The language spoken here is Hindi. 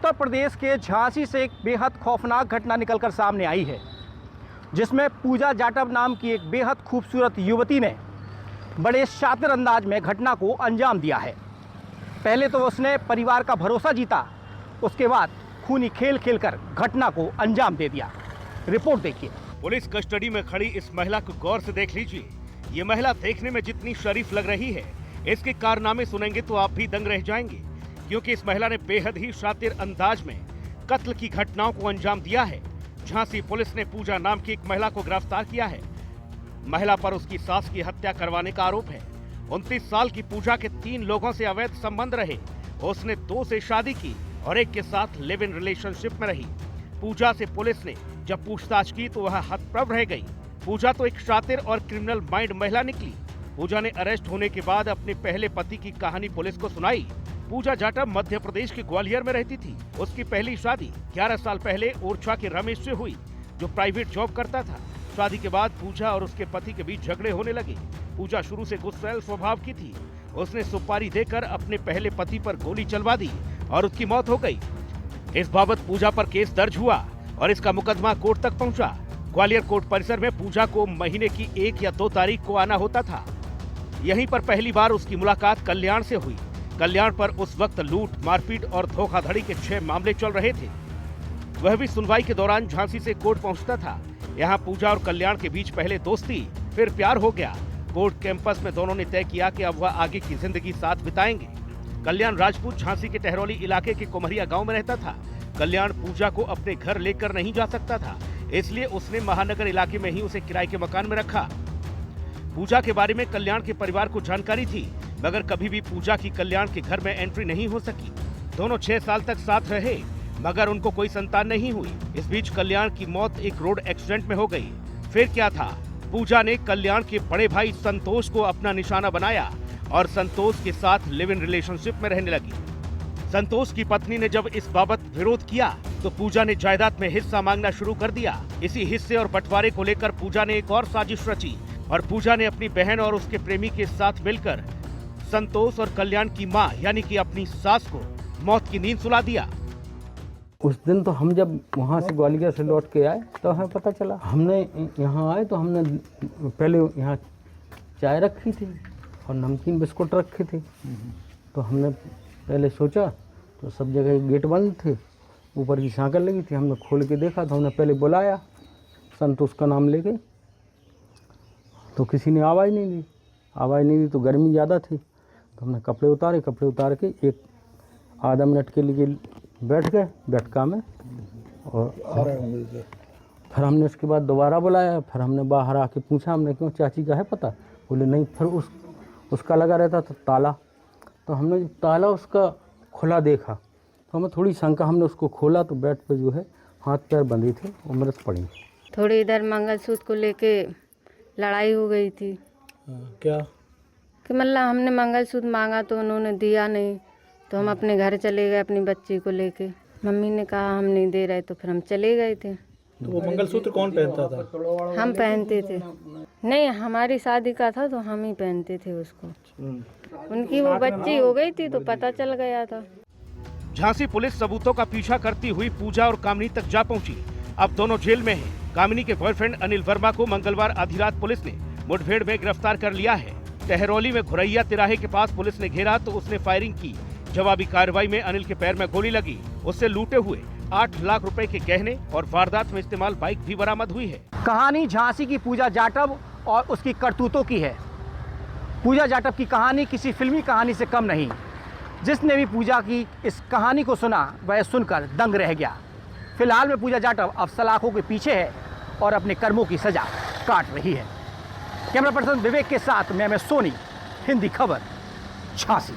उत्तर प्रदेश के झांसी से एक बेहद खौफनाक घटना निकलकर सामने आई है, जिसमें पूजा जाटव नाम की एक बेहद खूबसूरत युवती ने बड़े शातिर अंदाज में घटना को अंजाम दिया है। पहले तो उसने परिवार का भरोसा जीता, उसके बाद खूनी खेल खेलकर घटना को अंजाम दे दिया। रिपोर्ट देखिए। पुलिस कस्टडी में खड़ी इस महिला को गौर से देख लीजिए। ये महिला देखने में जितनी शरीफ लग रही है, इसके कारनामे सुनेंगे तो आप भी दंग रह जाएंगे, क्योंकि इस महिला ने बेहद ही शातिर अंदाज में कत्ल की घटनाओं को अंजाम दिया है। झांसी पुलिस ने पूजा नाम की एक महिला को गिरफ्तार किया है। महिला पर उसकी सास की हत्या करवाने का आरोप है। 29 साल की पूजा के 3 लोगों से अवैध संबंध रहे। उसने 2 से शादी की और एक के साथ लिव इन रिलेशनशिप में रही। पूजा से पुलिस ने जब पूछताछ की तो वह हतप्रभ रह गई। पूजा तो एक शातिर और क्रिमिनल माइंड महिला निकली। पूजा ने अरेस्ट होने के बाद अपने पहले पति की कहानी पुलिस को सुनाई। पूजा जाटव मध्य प्रदेश के ग्वालियर में रहती थी। उसकी पहली शादी 11 साल पहले ओरछा के रमेश से हुई, जो प्राइवेट जॉब करता था। शादी के बाद पूजा और उसके पति के बीच झगड़े होने लगे। पूजा शुरू से गुस्सैल स्वभाव की थी। उसने सुपारी देकर अपने पहले पति पर गोली चलवा दी और उसकी मौत हो गई। इस बाबत पूजा पर केस दर्ज हुआ और इसका मुकदमा कोर्ट तक पहुंचा। ग्वालियर कोर्ट परिसर में पूजा को महीने की 1 या 2 तारीख को आना होता था। यहीं पर पहली बार उसकी मुलाकात कल्याण से हुई। कल्याण पर उस वक्त लूट, मारपीट और धोखाधड़ी के 6 मामले चल रहे थे। वह भी सुनवाई के दौरान झांसी से कोर्ट पहुंचता था। यहाँ पूजा और कल्याण के बीच पहले दोस्ती, फिर प्यार हो गया। कोर्ट कैंपस में दोनों ने तय किया कि अब वह आगे की जिंदगी साथ बिताएंगे। कल्याण राजपूत झांसी के टहरौली इलाके के कुमरिया गांव में रहता था। कल्याण पूजा को अपने घर लेकर नहीं जा सकता था, इसलिए उसने महानगर इलाके में ही उसे किराए के मकान में रखा। पूजा के बारे में कल्याण के परिवार को जानकारी थी, मगर कभी भी पूजा की कल्याण के घर में एंट्री नहीं हो सकी। दोनों 6 साल तक साथ रहे, मगर उनको कोई संतान नहीं हुई। इस बीच कल्याण की मौत एक रोड एक्सीडेंट में हो गई। फिर क्या था, पूजा ने कल्याण के बड़े भाई संतोष को अपना निशाना बनाया और संतोष के साथ लिव इन रिलेशनशिप में रहने लगी। संतोष की पत्नी ने जब इस बाबत विरोध किया तो पूजा ने जायदाद में हिस्सा मांगना शुरू कर दिया। इसी हिस्से और बंटवारे को लेकर पूजा ने एक और साजिश रची और पूजा ने अपनी बहन और उसके प्रेमी के साथ मिलकर संतोष और कल्याण की मां यानी कि अपनी सास को मौत की नींद सुला दिया। उस दिन तो हम जब वहाँ से ग्वालियर से लौट के आए तो हमें पता चला। हमने यहाँ आए तो हमने पहले यहाँ चाय रखी थी और नमकीन बिस्कुट रखे थे। तो हमने पहले सोचा तो सब जगह गेट बंद थे, ऊपर की सांकल लगी थी। हमने खोल के देखा तो हमने पहले बुलाया, संतोष का नाम लेके, तो किसी ने आवाज़ नहीं दी। तो गर्मी ज़्यादा थी तो हमने कपड़े उतार के एक आधा मिनट के लिए बैठ गए बैठका में। और फिर हमने उसके बाद दोबारा बुलाया। फिर हमने बाहर आके पूछा, हमने क्यों, चाची का है पता? बोले नहीं। फिर उसका लगा रहता था ताला, तो हमने जब ताला उसका खुला देखा तो हमें थोड़ी शंका। हमने उसको खोला तो बेड पे जो है हाथ पैर बंधे थे, वो मृत पड़ी। थोड़ी इधर मंगलसूत्र को लेके लड़ाई हो गई थी। क्या कि मतलब हमने मंगलसूत्र मांगा तो उन्होंने दिया नहीं, तो हम अपने घर चले गए अपनी बच्ची को लेके। मम्मी ने कहा हम नहीं दे रहे, तो फिर हम चले गए थे। तो वो मंगलसूत्र कौन पहनता था? हम पहनते थे। नहीं, हमारी शादी का था तो हम ही पहनते थे उसको। उनकी वो बच्ची हो गई थी तो पता चल गया था। झांसी पुलिस सबूतों का पीछा करती हुई पूजा और कामिनी तक जा पहुंची। अब दोनों जेल में हैं। कामिनी के बॉयफ्रेंड अनिल वर्मा को मंगलवार आधी रात पुलिस ने मुठभेड़ में गिरफ्तार कर लिया है। टहरौली में घुरैया तिराहे के पास पुलिस ने घेरा तो उसने फायरिंग की। जवाबी कार्रवाई में अनिल के पैर में गोली लगी। उससे लूटे हुए 8 लाख रुपए के गहने और वारदात में इस्तेमाल बाइक भी बरामद हुई है। कहानी झांसी की पूजा जाटव और उसकी करतूतों की है। पूजा जाटव की कहानी किसी फिल्मी कहानी से कम नहीं। जिसने भी पूजा की इस कहानी को सुना वह सुनकर दंग रह गया। फिलहाल में पूजा जाटव अब सलाखों के पीछे है और अपने कर्मों की सजा काट रही है। कैमरा पर्सन विवेक के साथ मैं सोनी, हिंदी खबर, झांसी।